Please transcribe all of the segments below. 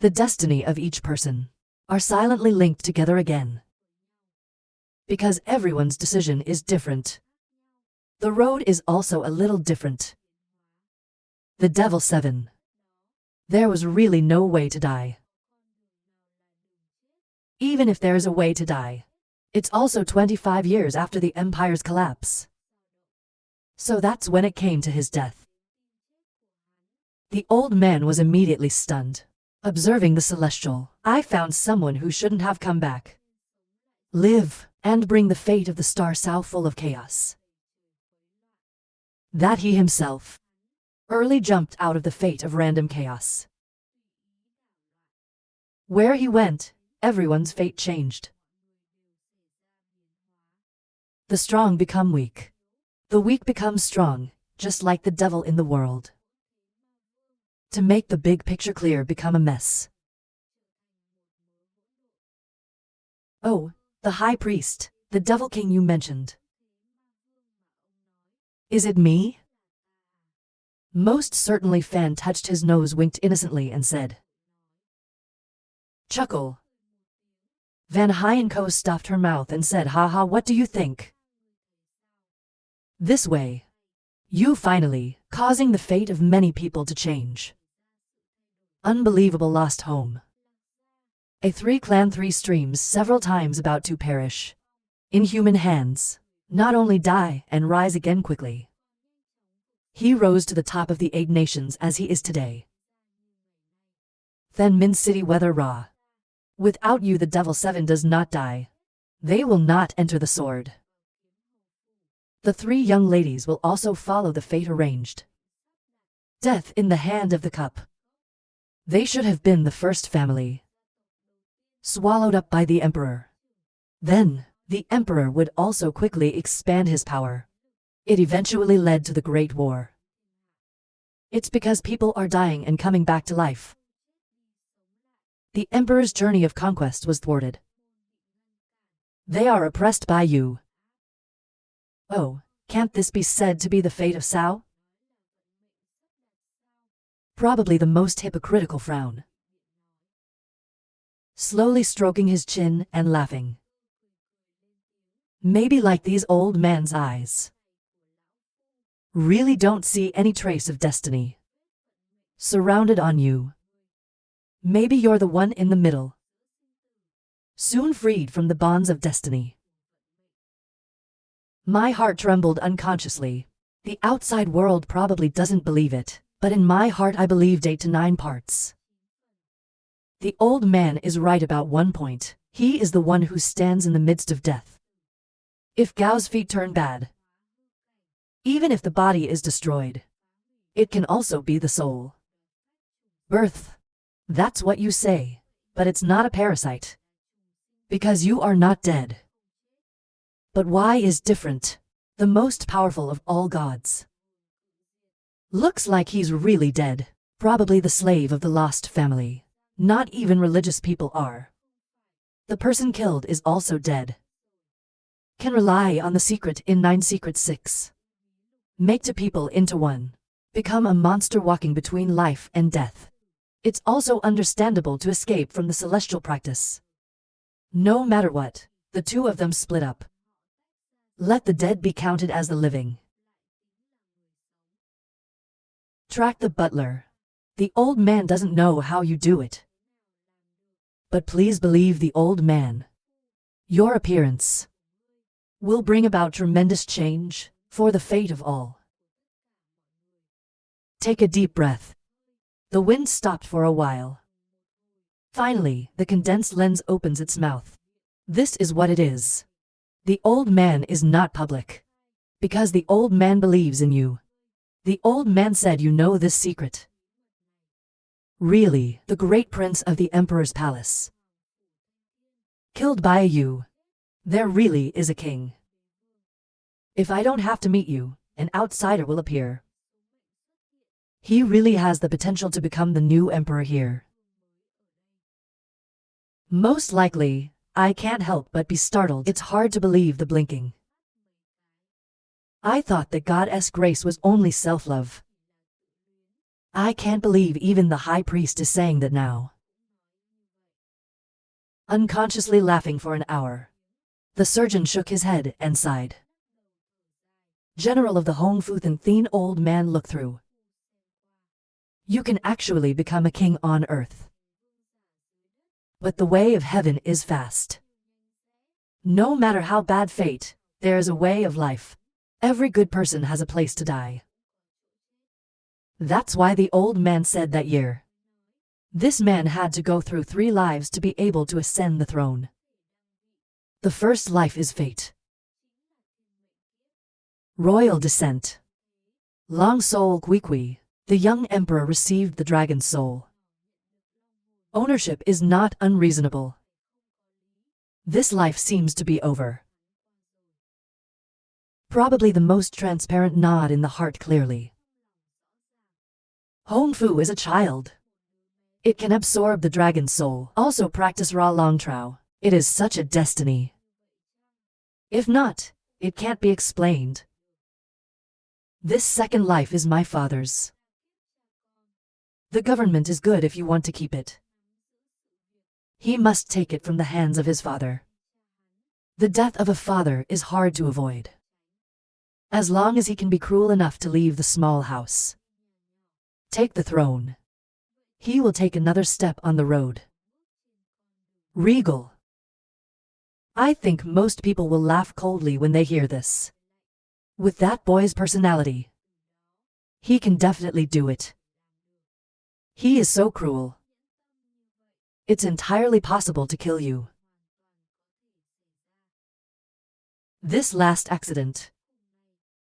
The destiny of each person are silently linked together again. Because everyone's decision is different. The road is also a little different. The Devil 7. There was really no way to die. Even if there is a way to die, it's also 25 years after the Empire's collapse. So that's when it came to his death. The old man was immediately stunned. Observing the celestial, I found someone who shouldn't have come back. Live, and bring the fate of the star so full of chaos. That he himself early jumped out of the fate of random chaos. Where he went, everyone's fate changed. The strong become weak. The weak become strong, just like the devil in the world. To make the big picture clear become a mess. Oh, the high priest, the devil king you mentioned. Is it me? Most certainly. Fan touched his nose, winked innocently and said. Chuckle. Van Hyenko stuffed her mouth and said, haha, what do you think? This way. You finally, causing the fate of many people to change. Unbelievable. Lost home. A 3-clan 3 streams several times about to perish. In human hands. Not only die and rise again quickly. He rose to the top of the 8 nations as he is today. Then Min City weather raw. Without you the Devil 7 does not die. They will not enter the sword. The 3 young ladies will also follow the fate arranged. Death in the hand of the cup. They should have been the first family. Swallowed up by the emperor. Then, the emperor would also quickly expand his power. It eventually led to the Great War. It's because people are dying and coming back to life. The emperor's journey of conquest was thwarted. They are oppressed by you. Oh, can't this be said to be the fate of Sao? Probably the most hypocritical frown. Slowly stroking his chin and laughing. Maybe like these old man's eyes. Really don't see any trace of destiny. Surrounded on you. Maybe you're the one in the middle. Soon freed from the bonds of destiny. My heart trembled unconsciously. The outside world probably doesn't believe it, but in my heart I believed 8 to 9 parts. The old man is right about one point. He is the one who stands in the midst of death. If Gao's feet turn bad, even if the body is destroyed, it can also be the soul. Birth. That's what you say, but it's not a parasite. Because you are not dead. But why is different? The most powerful of all gods. Looks like he's really dead. Probably the slave of the lost family. Not even religious people are. The person killed is also dead. Can rely on the secret in 9 Secrets 6. Make 2 people into 1. Become a monster walking between life and death. It's also understandable to escape from the celestial practice. No matter what, the 2 of them split up. Let the dead be counted as the living. Track the butler. The old man doesn't know how you do it. But please believe the old man. Your appearance will bring about tremendous change for the fate of all. Take a deep breath. The wind stopped for a while. Finally, the condensed lens opens its mouth. This is what it is. The old man is not public. Because the old man believes in you. The old man said you know this secret. Really, the great prince of the emperor's palace. Killed by you. There really is a king. If I don't have to meet you, an outsider will appear. He really has the potential to become the new emperor here. Most likely, I can't help but be startled. It's hard to believe the blinking. I thought that Goddess Grace was only self-love. I can't believe even the high priest is saying that now. unconsciously laughing for an hour. The surgeon shook his head and sighed. General of the Hong Fu and thin old man looked through. You can actually become a king on earth. But the way of heaven is fast. No matter how bad fate, there is a way of life. Every good person has a place to die. That's why the old man said that year. This man had to go through 3 lives to be able to ascend the throne. The first life is fate. Royal descent. Long soul Kui, the young emperor received the dragon's soul. Ownership is not unreasonable. This life seems to be over. Probably the most transparent nod in the heart clearly. Hong Fu is a child. It can absorb the dragon's soul, also practice Ra Long Trao. It is such a destiny. If not, it can't be explained. This second life is my father's. The government is good if you want to keep it. He must take it from the hands of his father. The death of a father is hard to avoid. As long as he can be cruel enough to leave the small house. Take the throne. He will take another step on the road. Regal. I think most people will laugh coldly when they hear this. With that boy's personality, he can definitely do it. He is so cruel. It's entirely possible to kill you. This last accident.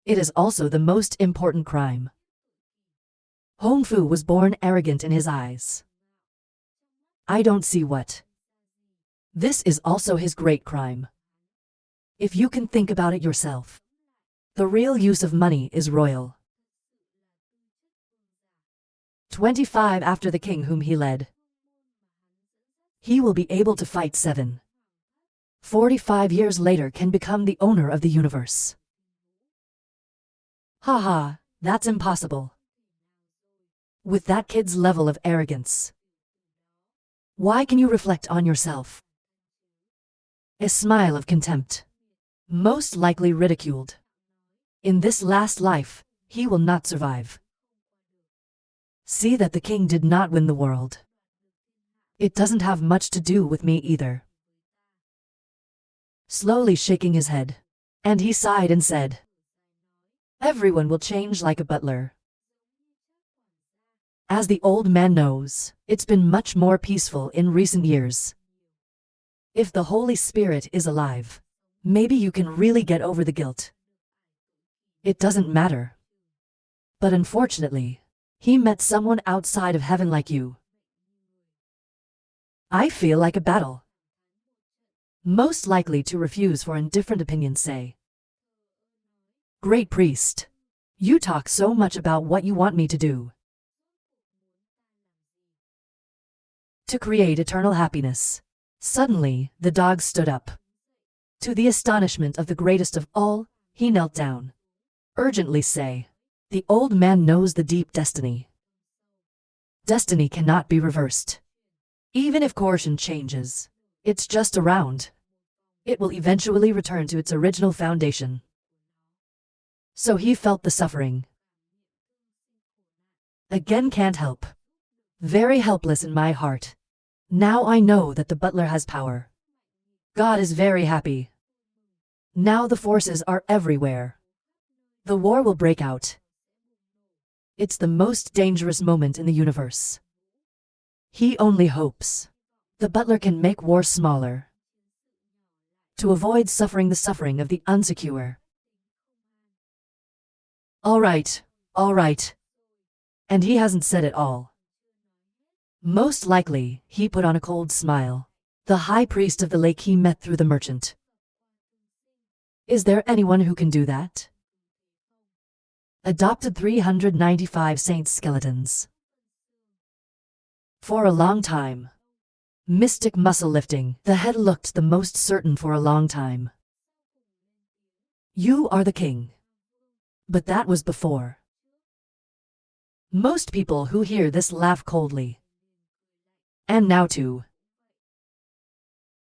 It is also the most important crime. Hong Fu was born arrogant in his eyes. I don't see what. This is also his great crime. If you can think about it yourself. The real use of money is royal. 25 after the king whom he led. He will be able to fight 7. 45 years later can become the owner of the universe. Haha, that's impossible. With that kid's level of arrogance. Why can you reflect on yourself? A smile of contempt. Most likely ridiculed. In this last life, he will not survive. See that the king did not win the world. It doesn't have much to do with me either. Slowly shaking his head. And he sighed and said, everyone will change like a butler. As the old man knows, it's been much more peaceful in recent years. If the Holy Spirit is alive, maybe you can really get over the guilt. It doesn't matter. But unfortunately, he met someone outside of heaven like you. I feel like a battle. Most likely to refuse for indifferent opinions say. Great priest, you talk so much about what you want me to do. To create eternal happiness. Suddenly, the dog stood up. To the astonishment of the greatest of all, he knelt down. Urgently say. The old man knows the deep destiny. Destiny cannot be reversed. Even if coercion changes, it's just around. It will eventually return to its original foundation. So he felt the suffering. Again can't help. Very helpless in my heart. Now I know that the butler has power. God is very happy. Now the forces are everywhere. The war will break out. It's the most dangerous moment in the universe. He only hopes the butler can make war smaller. To avoid suffering the suffering of the unsecure. All right. And he hasn't said it all. Most likely, he put on a cold smile. The high priest of the lake he met through the merchant. Is there anyone who can do that? Adopted 395 saints skeletons. For a long time. Mystic muscle lifting, the head looked the most certain for a long time. You are the king. But that was before. Most people who hear this laugh coldly. And now too.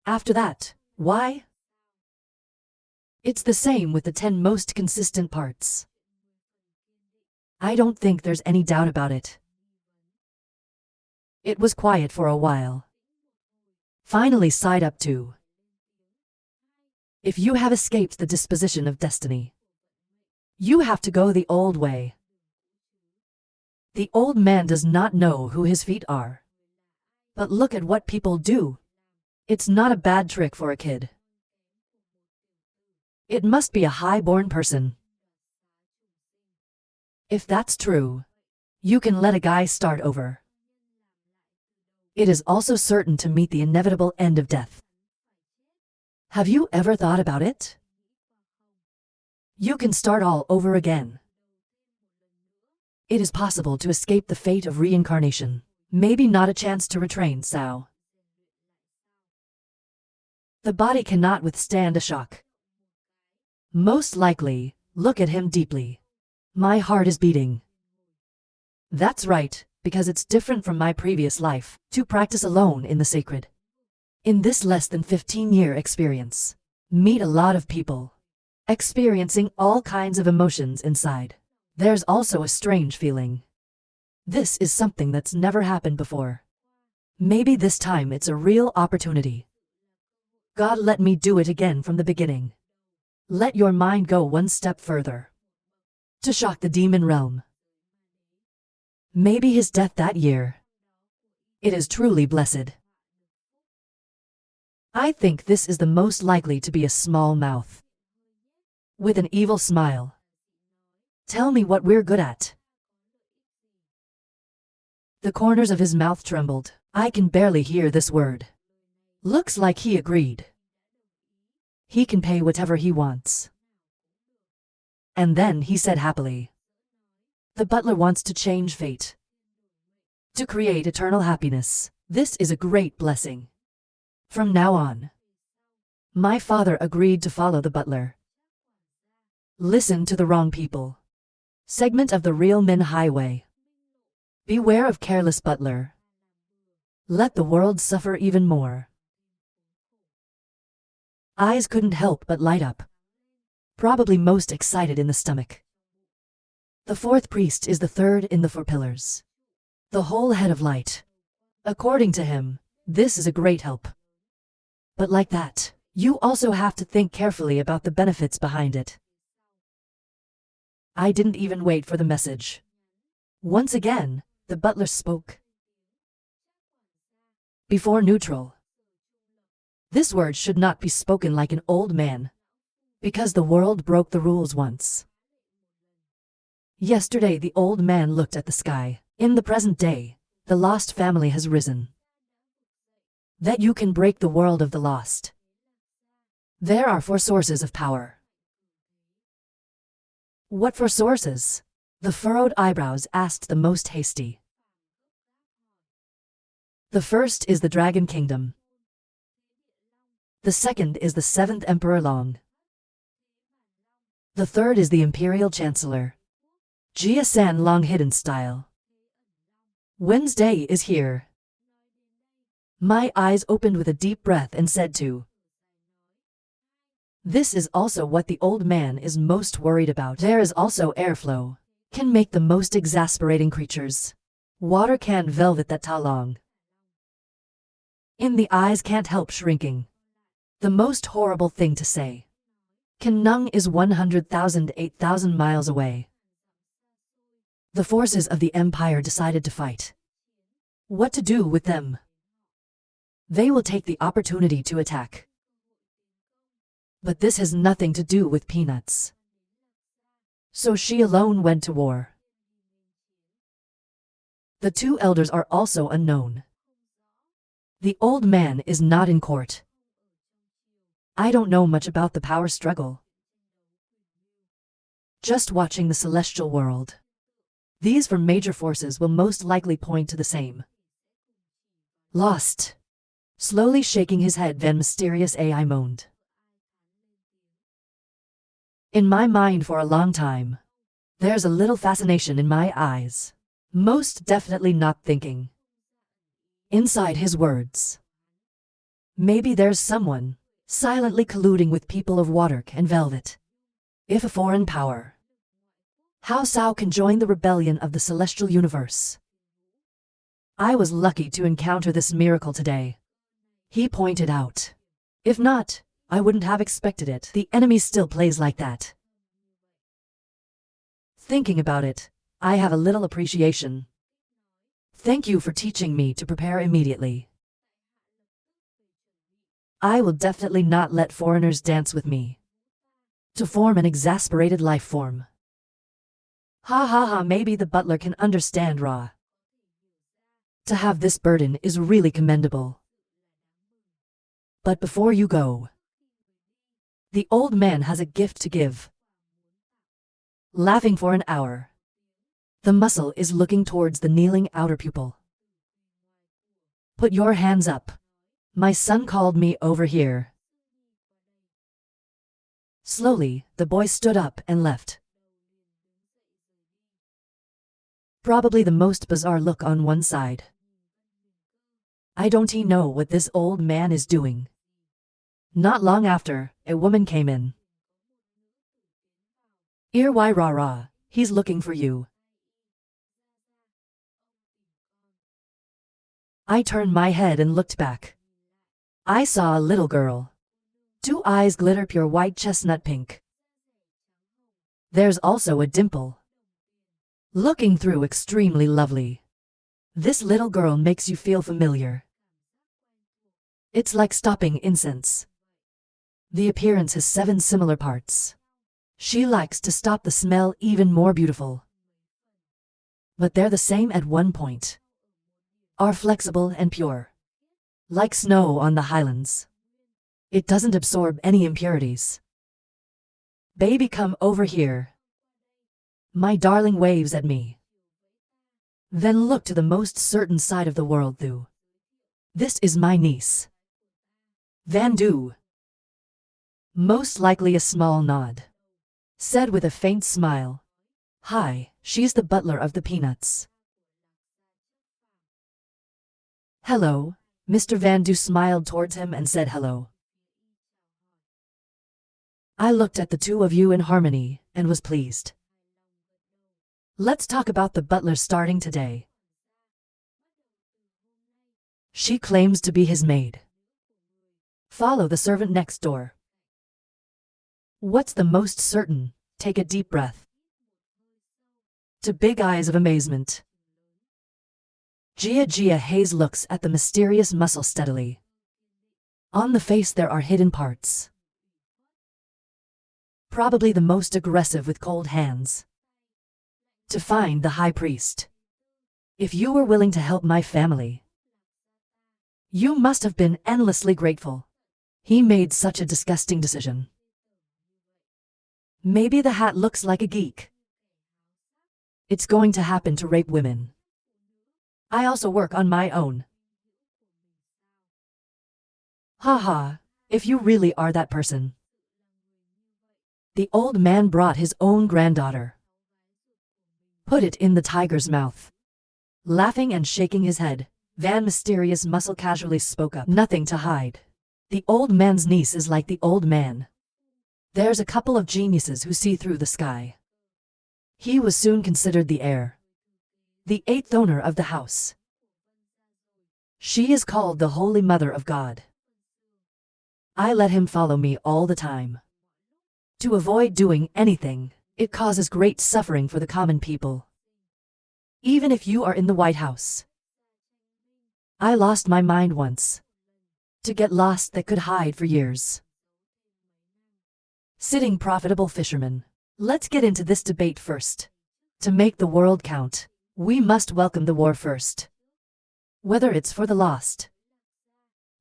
After that, why? It's the same with the 10 most consistent parts. I don't think there's any doubt about it. It was quiet for a while. Finally side up to. If you have escaped the disposition of destiny, you have to go the old way. The old man does not know who his feet are. But look at what people do. It's not a bad trick for a kid. It must be a high-born person. If that's true, you can let a guy start over. It is also certain to meet the inevitable end of death. Have you ever thought about it? You can start all over again. It is possible to escape the fate of reincarnation. Maybe not a chance to retrain Sao. The body cannot withstand a shock. Most likely, look at him deeply. My heart is beating. That's right, because it's different from my previous life, to practice alone in the sacred. In this less than 15-year experience, meet a lot of people, experiencing all kinds of emotions inside. There's also a strange feeling. This is something that's never happened before. Maybe this time it's a real opportunity. God, let me do it again from the beginning. Let your mind go one step further. To shock the demon realm. Maybe his death that year. It is truly blessed. I think this is the most likely to be a small mouth. With an evil smile. Tell me what we're good at. The corners of his mouth trembled. I can barely hear this word. Looks like he agreed. He can pay whatever he wants. And then he said happily. The butler wants to change fate. To create eternal happiness. This is a great blessing. From now on. My father agreed to follow the butler. Listen to the wrong people. Segment of the real men highway. Beware of careless butler. Let the world suffer even more. Eyes couldn't help but light up. Probably most excited in the stomach. The fourth priest is the third in the four pillars. The whole head of light. According to him, this is a great help. But like that, you also have to think carefully about the benefits behind it. I didn't even wait for the message. Once again, the butler spoke. Before neutral. This word should not be spoken like an old man. Because the world broke the rules once. Yesterday the old man looked at the sky. In the present day, the lost family has risen. That you can break the world of the lost. There are 4 sources of power. What 4 sources? The furrowed eyebrows asked the most hasty. The first is the Dragon Kingdom. The second is the 7th Emperor Long. The third is the Imperial Chancellor. Jia San Long hidden style. Wednesday is here. My eyes opened with a deep breath and said to. This is also what the old man is most worried about. There is also airflow. Can make the most exasperating creatures. Water can velvet that ta long. In the eyes can't help shrinking. The most horrible thing to say. Kanung is 100,000 to 8,000 miles away. The forces of the Empire decided to fight. What to do with them? They will take the opportunity to attack. But this has nothing to do with Peanuts. So she alone went to war. The 2 elders are also unknown. The old man is not in court. I don't know much about the power struggle. Just watching the celestial world. These 4 major forces will most likely point to the same. Lost. Slowly shaking his head, Van Mysterious AI moaned. In my mind for a long time. There's a little fascination in my eyes. Most definitely not thinking. Inside his words. Maybe there's someone silently colluding with people of water and velvet. If a foreign power, how Sao can join the rebellion of the celestial universe? I was lucky to encounter this miracle today, he pointed out. If not, I wouldn't have expected it. The enemy still plays like that. Thinking about it, I have a little appreciation. Thank you for teaching me to prepare immediately. I will definitely not let foreigners dance with me to form an exasperated life form. Ha ha ha, maybe the butler can understand Ra. To have this burden is really commendable. But before you go, the old man has a gift to give. Laughing for an hour, the muscle is looking towards the kneeling outer pupil. Put your hands up. My son called me over here. Slowly, the boy stood up and left. Probably the most bizarre look on one side. I don't know what this old man is doing. Not long after, a woman came in. Why Ra, he's looking for you. I turned my head and looked back. I saw a little girl. 2 eyes glitter pure white chestnut pink. There's also a dimple. Looking through extremely lovely. This little girl makes you feel familiar. It's like stopping incense. The appearance has 7 similar parts. She likes to stop the smell even more beautiful. But they're the same at one point. Are flexible and pure. Like snow on the highlands. It doesn't absorb any impurities. Baby, come over here. My darling waves at me. Then look to the most certain side of the world through. This is my niece. Vandu. Most likely a small nod. Said with a faint smile. Hi, she's the butler of the Peanuts. Hello, Mr. Vandu smiled towards him and said hello. I looked at the 2 of you in harmony, and was pleased. Let's talk about the butler starting today. She claims to be his maid. Follow the servant next door. What's the most certain? Take a deep breath. To big eyes of amazement. Gia Hayes looks at the mysterious muscle steadily. On the face there are hidden parts. Probably the most aggressive with cold hands. To find the high priest. If you were willing to help my family, you must have been endlessly grateful. He made such a disgusting decision. Maybe the hat looks like a geek. It's going to happen to rape women. I also work on my own. Haha, if you really are that person. The old man brought his own granddaughter. Put it in the tiger's mouth. Laughing and shaking his head, Van Mysterious Muscle casually spoke up. Nothing to hide. The old man's niece is like the old man. There's a couple of geniuses who see through the sky. He was soon considered the heir. The 8th owner of the house. She is called the Holy Mother of God. I let him follow me all the time. To avoid doing anything, it causes great suffering for the common people. Even if you are in the White House. I lost my mind once. To get lost that could hide for years. Sitting profitable fisherman. Let's get into this debate first. To make the world count, we must welcome the war first. Whether it's for the lost.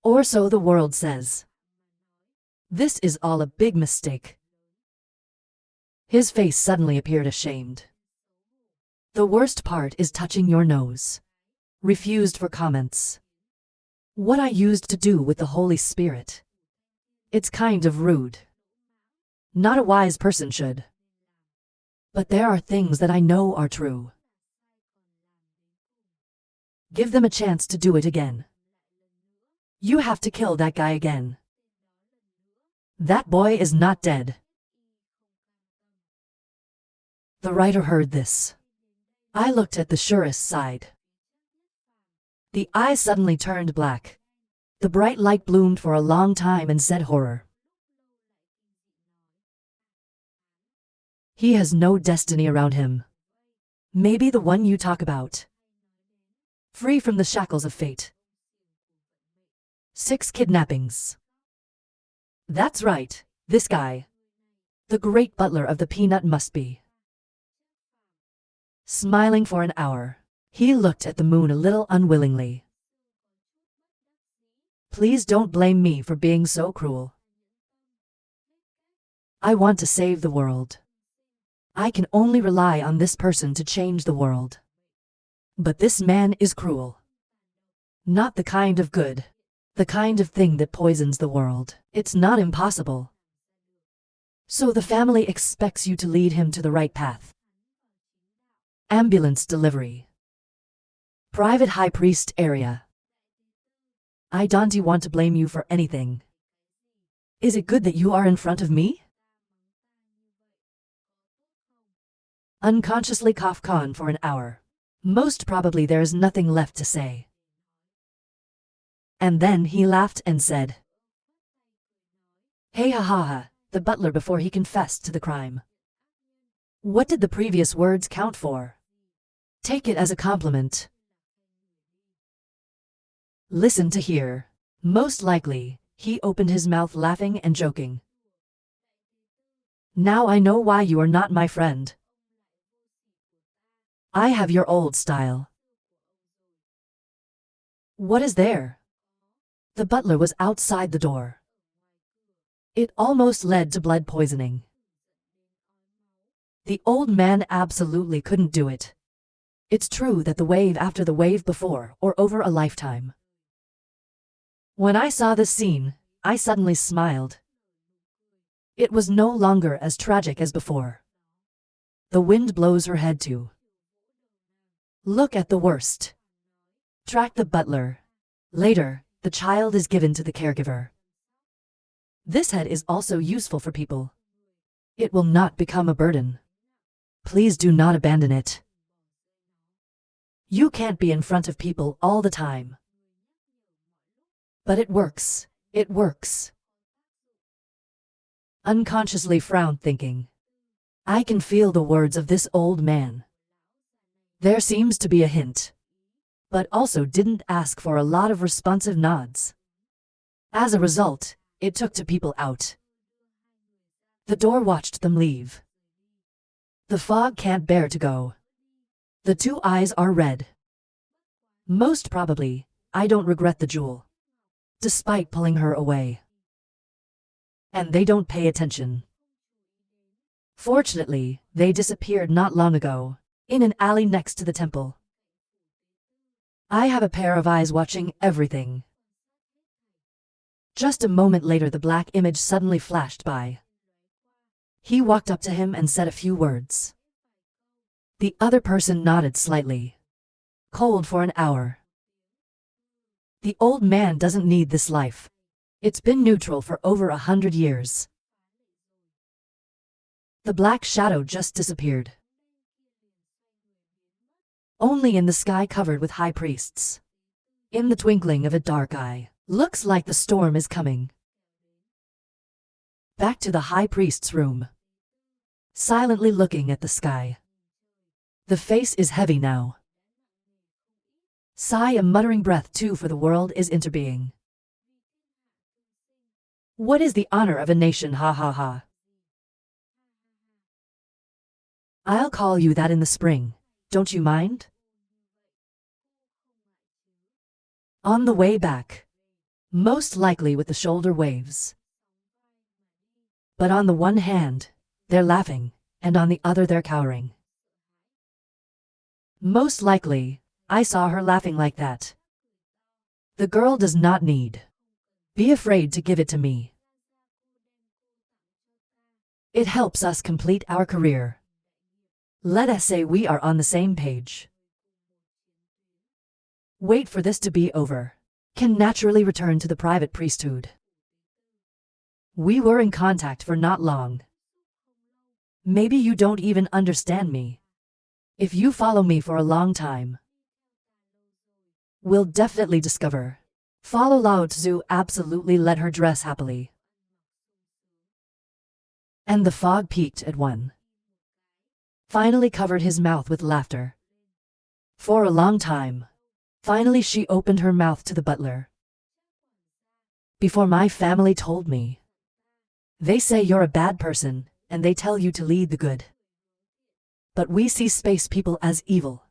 Or so the world says. This is all a big mistake. His face suddenly appeared ashamed. The worst part is touching your nose. Refused for comments. What I used to do with the Holy Spirit. It's kind of rude. Not a wise person should. But there are things that I know are true. Give them a chance to do it again. You have to kill that guy again. That boy is not dead. The writer heard this. I looked at the surest side. The eyes suddenly turned black. The bright light bloomed for a long time and said horror. He has no destiny around him. Maybe the one you talk about. Free from the shackles of fate. 6 kidnappings. That's right, this guy. The great butler of the peanut must be. Smiling for an hour, he looked at the moon a little unwillingly. Please don't blame me for being so cruel. I want to save the world. I can only rely on this person to change the world. But this man is cruel. Not the kind of good. The kind of thing that poisons the world. It's not impossible. So the family expects you to lead him to the right path. Ambulance delivery. Private High Priest area. I don't want to blame you for anything. Is it good that you are in front of me? Unconsciously cough on for an hour. Most probably there is nothing left to say. And then he laughed and said, "Hey ha ha ha," the butler before he confessed to the crime. What did the previous words count for? Take it as a compliment. Listen to hear. Most likely, he opened his mouth laughing and joking. Now I know why you are not my friend. I have your old style. What is there? The butler was outside the door. It almost led to blood poisoning. The old man absolutely couldn't do it. It's true that the wave after the wave before or over a lifetime. When I saw this scene, I suddenly smiled. It was no longer as tragic as before. The wind blows her head too. Look at the worst. Track the butler. Later, the child is given to the caregiver. This head is also useful for people. It will not become a burden. Please do not abandon it. You can't be in front of people all the time. But it works. It works. Unconsciously frowned, thinking, I can feel the words of this old man. There seems to be a hint. But also didn't ask for a lot of responsive nods. As a result, it took 2 people out. The door watched them leave. The fog can't bear to go. The 2 eyes are red. Most probably, I don't regret the jewel. Despite pulling her away. And they don't pay attention. Fortunately, they disappeared not long ago, in an alley next to the temple. I have a pair of eyes watching everything. Just a moment later the black image suddenly flashed by. He walked up to him and said a few words. The other person nodded slightly. Cold for an hour. The old man doesn't need this life. It's been neutral for over 100 years. The black shadow just disappeared. Only in the sky covered with high priests. In the twinkling of a dark eye. Looks like the storm is coming. Back to the high priest's room. Silently looking at the sky. The face is heavy now. Sigh, a muttering breath too, for the world is interbeing. What is the honor of a nation, ha ha ha. I'll call you that in the spring, don't you mind? On the way back. Most likely with the shoulder waves. But on the one hand, they're laughing, and on the other they're cowering. Most likely, I saw her laughing like that. The girl does not need. Be afraid to give it to me. It helps us complete our career. Let us say we are on the same page. Wait for this to be over. can naturally return to the private priesthood. We were in contact for not long. Maybe you don't even understand me. If you follow me for a long time, we'll definitely discover. Follow Lao Tzu absolutely let her dress happily. And the fog peaked at one. Finally covered his mouth with laughter. For a long time. Finally she opened her mouth to the butler. Before my family told me. They say you're a bad person, and they tell you to lead the good. But we see space people as evil.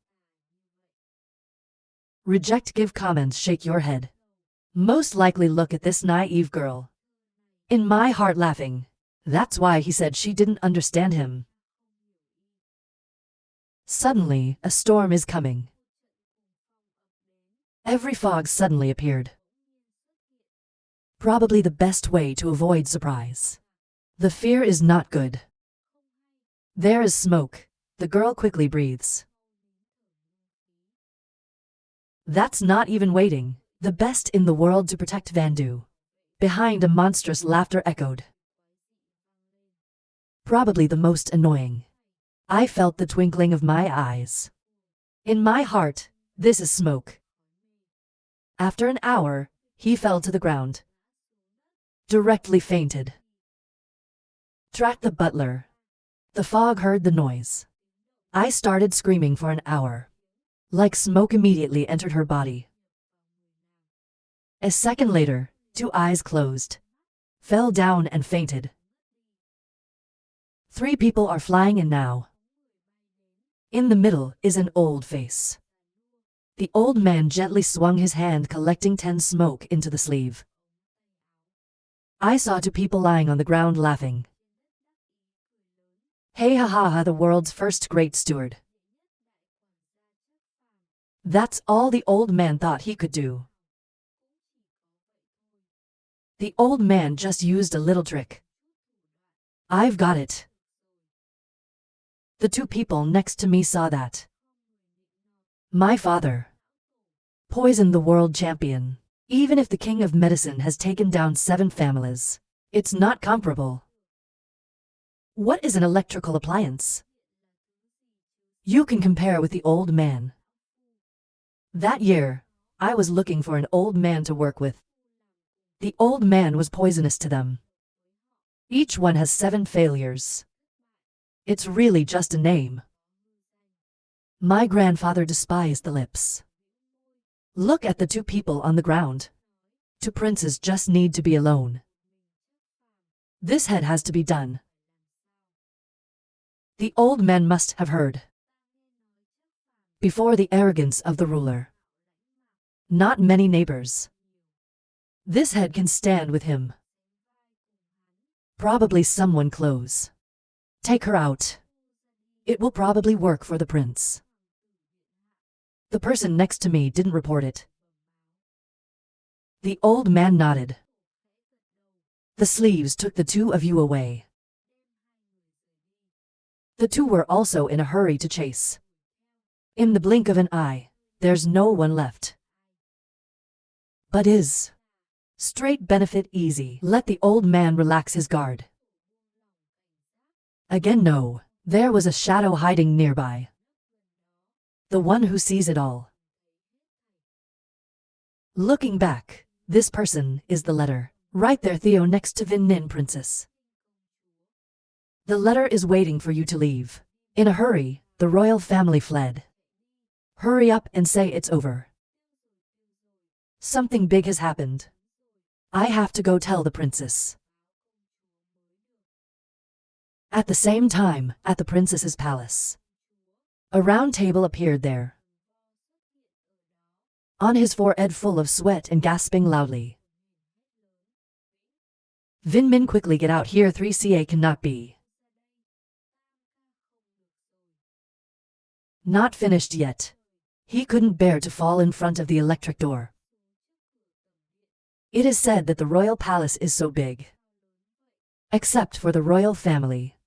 Reject, give comments, shake your head. Most likely look at this naive girl. In my heart laughing. That's why he said she didn't understand him. Suddenly, a storm is coming. Every fog suddenly appeared. Probably the best way to avoid surprise. The fear is not good. There is smoke. The girl quickly breathes. That's not even waiting. The best in the world to protect Vandu. Behind a monstrous laughter echoed. Probably the most annoying. I felt the twinkling of my eyes. In my heart, this is smoke. After an hour, he fell to the ground. Directly fainted. Tracked the butler. The fog heard the noise. I started screaming for an hour. Like smoke immediately entered her body. A second later, 2 eyes closed. Fell down and fainted. 3 people are flying in now. In the middle is an old face. The old man gently swung his hand collecting 10 smoke into the sleeve. I saw 2 people lying on the ground laughing. Hey ha ha ha, the world's first great steward. That's all the old man thought he could do. The old man just used a little trick. I've got it. The 2 people next to me saw that. My father poisoned the world champion. Even if the king of medicine has taken down 7 families, it's not comparable. What is an electrical appliance? You can compare with the old man. That year, I was looking for an old man to work with. The old man was poisonous to them. Each one has 7 failures. It's really just a name. My grandfather despised the lips. Look at the 2 people on the ground. 2 princes just need to be alone. This has to be done. The old man must have heard. Before the arrogance of the ruler. Not many neighbors. This head can stand with him. Probably someone close. Take her out. It will probably work for the prince. The person next to me didn't report it. The old man nodded. The sleeves took the 2 of you away. The 2 were also in a hurry to chase. In the blink of an eye, there's no one left. But is straight benefit easy? Let the old man relax his guard. Again no, there was a shadow hiding nearby. The one who sees it all. Looking back, this person is the letter. Right there, Theo, next to Vin Nin Princess. The letter is waiting for you to leave. In a hurry, the royal family fled. Hurry up and say it's over. Something big has happened. I have to go tell the princess. At the same time, at the princess's palace, a round table appeared there. On his forehead full of sweat and gasping loudly. Vin Min, quickly get out here, 3CA cannot be. Not finished yet. He couldn't bear to fall in front of the electric door. It is said that the royal palace is so big. Except for the royal family.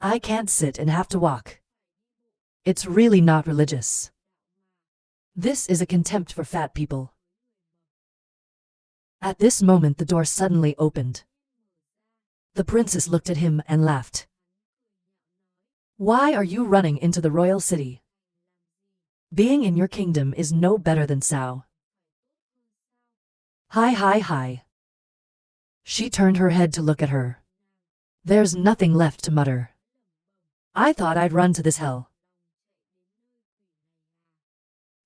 I can't sit and have to walk. It's really not religious. This is a contempt for fat people. At this moment the door suddenly opened. The princess looked at him and laughed. Why are you running into the royal city? Being in your kingdom is no better than Sao. Hi. She turned her head to look at her. There's nothing left to mutter. I thought I'd run to this hell.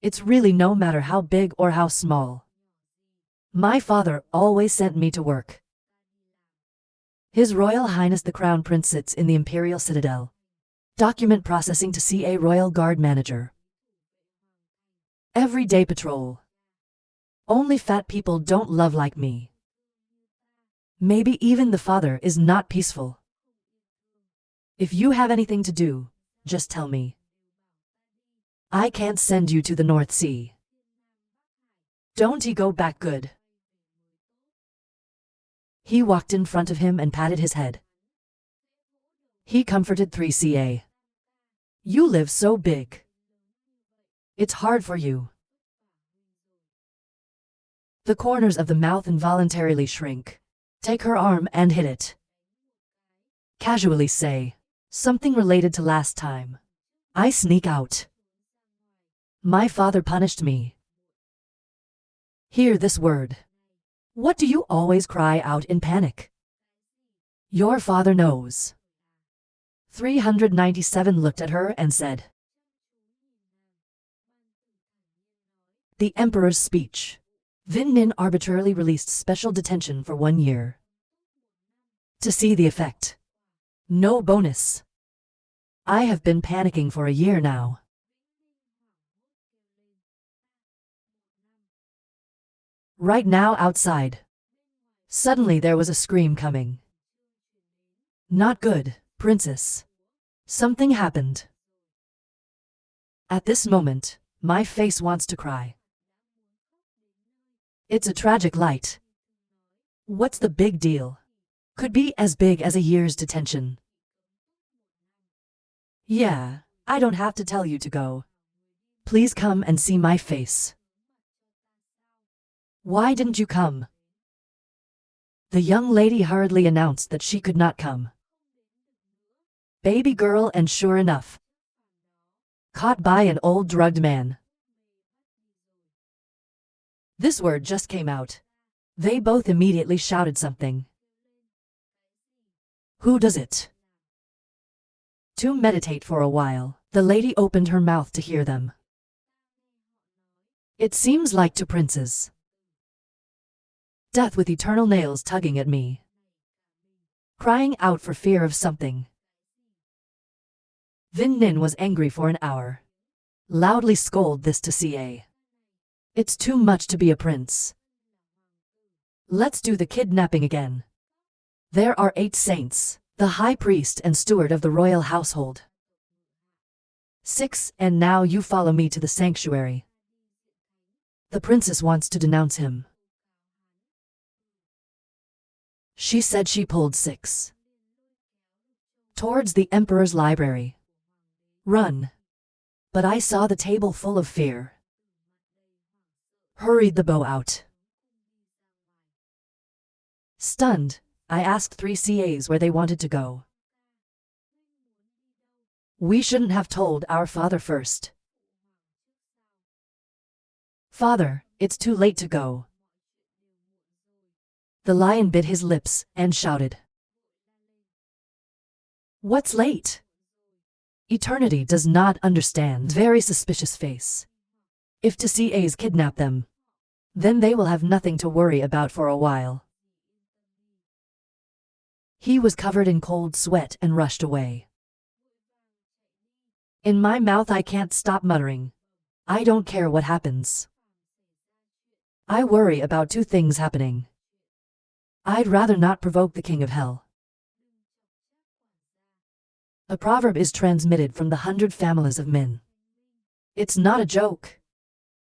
It's really no matter how big or how small. My father always sent me to work. His Royal Highness the Crown Prince sits in the Imperial Citadel. Document processing to CA Royal Guard Manager. Everyday patrol. Only fat people don't love like me. Maybe even the father is not peaceful. If you have anything to do, just tell me. I can't send you to the North Sea. Don't he go back good? He walked in front of him and patted his head. He comforted 3CA. You live so big. It's hard for you. The corners of the mouth involuntarily shrink. Take her arm and hit it. Casually say, something related to last time. I sneak out. My father punished me. Hear this word. What do you always cry out in panic? Your father knows. 397 looked at her and said. The Emperor's speech. Vin Ninh arbitrarily released special detention for 1 year. To see the effect. No bonus. I have been panicking for a year now. Right now outside. Suddenly there was a scream coming. Not good, princess. Something happened. At this moment, my face wants to cry. It's a tragic light. What's the big deal? Could be as big as a year's detention. Yeah, I don't have to tell you to go. Please come and see my face. Why didn't you come? The young lady hurriedly announced that she could not come. Baby girl, and sure enough. Caught by an old drugged man. This word just came out. They both immediately shouted something. Who does it? To meditate for a while, the lady opened her mouth to hear them. It seems like two princes. Death with eternal nails tugging at me. Crying out for fear of something. Vin Ninh was angry for an hour. Loudly scolded this to CA. It's too much to be a prince. Let's do the kidnapping again. There are 8 saints, the high priest and steward of the royal household. 6, and now you follow me to the sanctuary. The princess wants to denounce him. She said she pulled 6. Towards the emperor's library. Run. But I saw the table full of fear. Hurried the bow out. Stunned, I asked 3 CAs where they wanted to go. We shouldn't have told our father first. Father, it's too late to go. The lion bit his lips and shouted. What's late? Eternity does not understand. Very suspicious face. If the CAs kidnap them, then they will have nothing to worry about for a while. He was covered in cold sweat and rushed away. In my mouth I can't stop muttering. I don't care what happens. I worry about 2 things happening. I'd rather not provoke the king of hell. A proverb is transmitted from the 100 families of men. It's not a joke.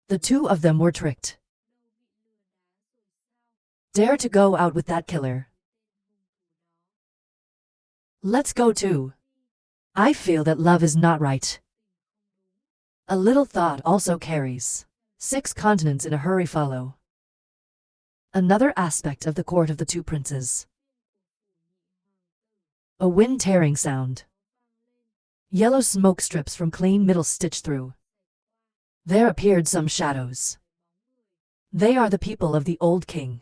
The 2 of them were tricked. Dare to go out with that killer. Let's go too. I feel that love is not right. A little thought also carries. 6 continents in a hurry follow. Another aspect of the court of the two princes. A wind-tearing sound. Yellow smoke strips from clean metal stitched through. There appeared some shadows. They are the people of the old king.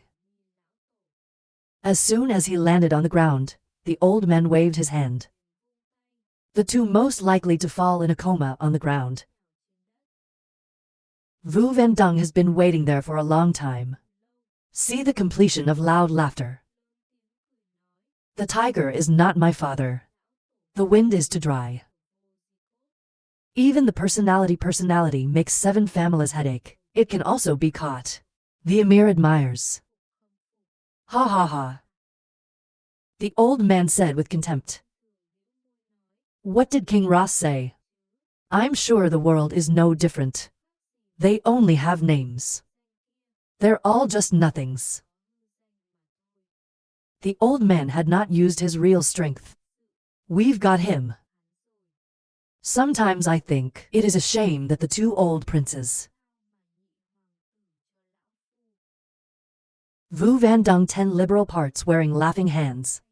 As soon as he landed on the ground, the old man waved his hand. The two most likely to fall in a coma on the ground. Vu Vandung has been waiting there for a long time. See the completion of loud laughter. The tiger is not my father. The wind is too dry. Even the personality makes 7 families headache. It can also be caught. The emir admires. Ha ha ha. The old man said with contempt. What did King Ross say? I'm sure the world is no different. They only have names. They're all just nothings. The old man had not used his real strength. We've got him. Sometimes I think it is a shame that the two old princes. Vu Vandung 10 liberal parts wearing laughing hands.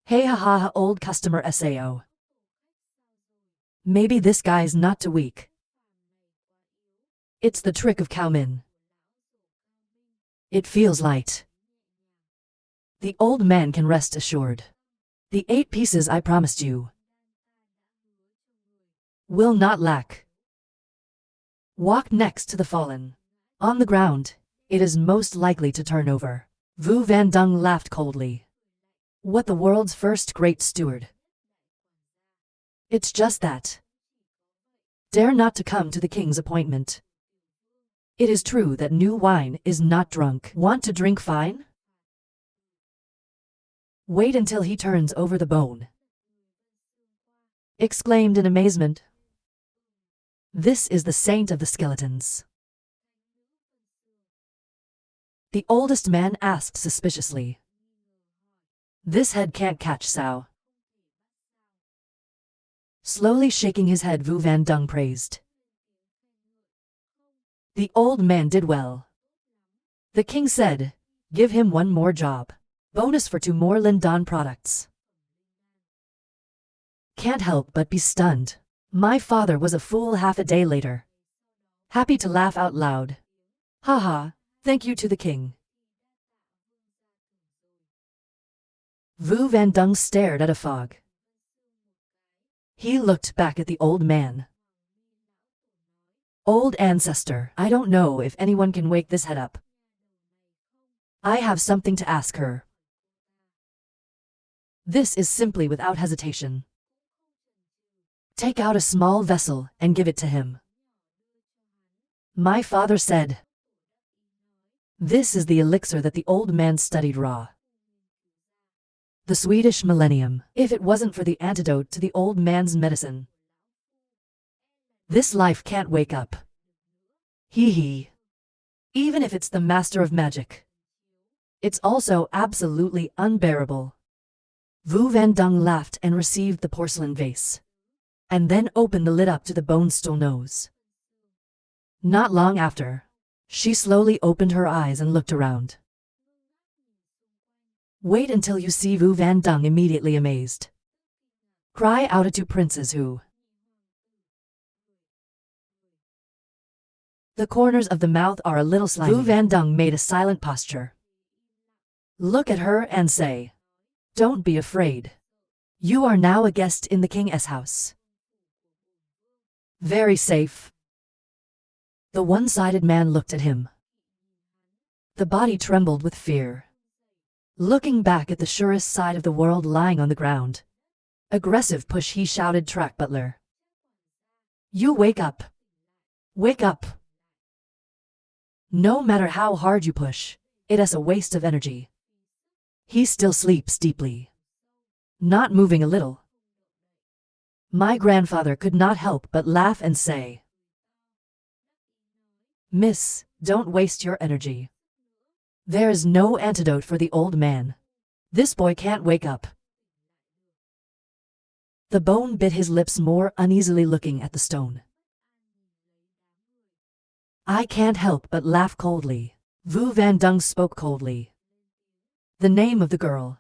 Hey ha ha ha old customer SAO. Maybe this guy's not too weak. It's the trick of Cowmin. It feels light. The old man can rest assured. The 8 pieces I promised you will not lack. Walk next to the fallen. On the ground, it is most likely to turn over. Vu Vandung laughed coldly. What, the world's first great steward? It's just that. Dare not to come to the king's appointment. It is true that new wine is not drunk. Want to drink fine? Wait until he turns over the bone. Exclaimed in amazement. This is the saint of the skeletons. The oldest man asked suspiciously. This head can't catch Sao. Slowly shaking his head, Vu Vandung praised. The old man did well. The king said, give him 1 more job. Bonus for 2 more Lindan products. Can't help but be stunned. My father was a fool half a day later. Happy to laugh out loud. Haha, thank you to the king. Vu Vandung stared at a fog. He looked back at the old man. Old ancestor, I don't know if anyone can wake this head up. I have something to ask her. This is simply without hesitation. Take out a small vessel and give it to him. My father said. This is the elixir that the old man studied raw. The Swedish millennium, if it wasn't for the antidote to the old man's medicine. This life can't wake up. Hee hee. Even if it's the master of magic. It's also absolutely unbearable. Vu Vandung laughed and received the porcelain vase. And then opened the lid up to the bone stool nose. Not long after, she slowly opened her eyes and looked around. Wait until you see Vu Vandung immediately amazed. Cry out at 2 princes who. The corners of the mouth are a little slimy. Vu Vandung made a silent posture. Look at her and say, don't be afraid. You are now a guest in the king's house. Very safe. The one-sided man looked at him. The body trembled with fear. Looking back at the surest side of the world lying on the ground. Aggressive push, he shouted, Track Butler. You wake up. Wake up. No matter how hard you push, it is a waste of energy. He still sleeps deeply. Not moving a little. My grandfather could not help but laugh and say, Miss, don't waste your energy. There is no antidote for the old man. This boy can't wake up. The bone bit his lips more uneasily, looking at the stone. I can't help but laugh coldly. Vu Van Dung spoke coldly. The name of the girl.